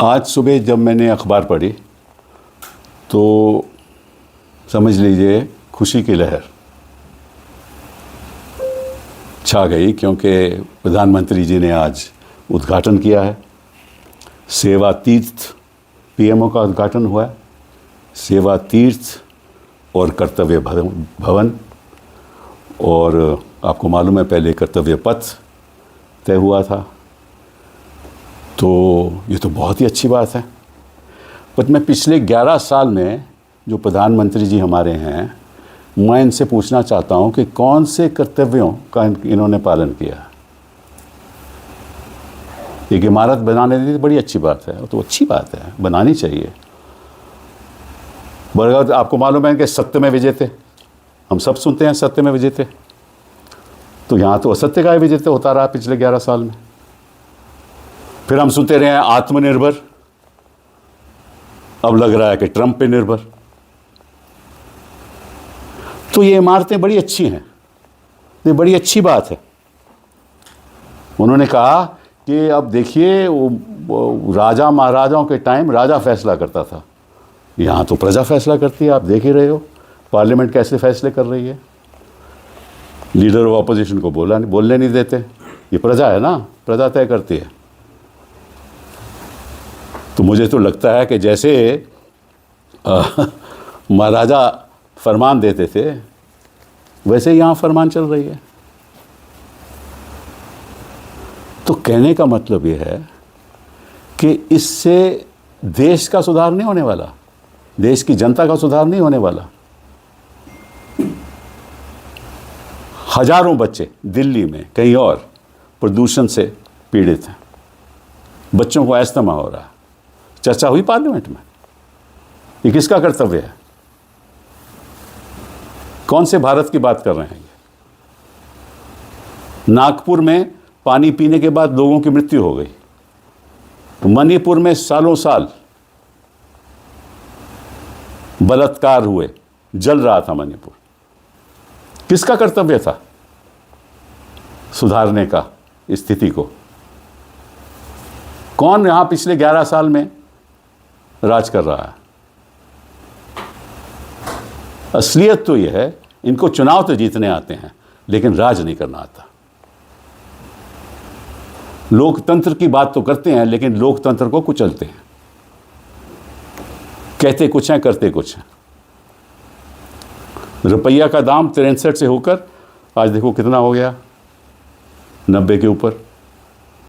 आज सुबह जब मैंने अखबार पढ़ी तो समझ लीजिए खुशी की लहर छा गई, क्योंकि प्रधानमंत्री जी ने आज उद्घाटन किया है। सेवा तीर्थ पीएमओ का उद्घाटन हुआ है। सेवा तीर्थ और कर्तव्य भवन, और आपको मालूम है पहले कर्तव्य पथ तय हुआ था, तो ये तो बहुत ही अच्छी बात है। बट मैं पिछले 11 साल में जो प्रधानमंत्री जी हमारे हैं, मैं इनसे पूछना चाहता हूं कि कौन से कर्तव्यों का इन्होंने पालन किया। एक इमारत बनाने दी, बड़ी अच्छी बात है, तो अच्छी बात है, बनानी चाहिए। बरगद आपको मालूम है कि सत्य में विजय थे, हम सब सुनते हैं सत्य में विजय थे, तो यहाँ तो असत्य का विजय होता रहा पिछले 11 साल में। फिर हम सुनते रहे हैं आत्मनिर्भर, अब लग रहा है कि ट्रंप पे निर्भर। तो ये इमारतें बड़ी अच्छी हैं, ये बड़ी अच्छी बात है। उन्होंने कहा कि अब देखिए वो राजा महाराजाओं के टाइम राजा फैसला करता था, यहाँ तो प्रजा फैसला करती है। आप देख ही रहे हो पार्लियामेंट कैसे फैसले कर रही है। लीडर ऑफ अपोजिशन को बोलने नहीं देते, ये प्रजा है ना, प्रजा तय करती है। तो मुझे तो लगता है कि जैसे महाराजा फरमान देते थे, वैसे यहाँ फरमान चल रही है। तो कहने का मतलब ये है कि इससे देश का सुधार नहीं होने वाला, देश की जनता का सुधार नहीं होने वाला। हजारों बच्चे दिल्ली में कहीं और प्रदूषण से पीड़ित हैं, बच्चों को अस्थमा हो रहा है। चर्चा हुई पार्लियामेंट में, ये किसका कर्तव्य है? कौन से भारत की बात कर रहे हैं ये? नागपुर में पानी पीने के बाद लोगों की मृत्यु हो गई, तो मणिपुर में सालों साल बलात्कार हुए, जल रहा था मणिपुर। किसका कर्तव्य था सुधारने का स्थिति को? कौन यहां पिछले 11 साल में राज कर रहा है? असलियत तो यह है, इनको चुनाव तो जीतने आते हैं, लेकिन राज नहीं करना आता। लोकतंत्र की बात तो करते हैं, लेकिन लोकतंत्र को कुचलते हैं। कहते कुछ हैं, करते कुछ हैं। रुपया का दाम 63 से होकर आज देखो कितना हो गया, 90 के ऊपर।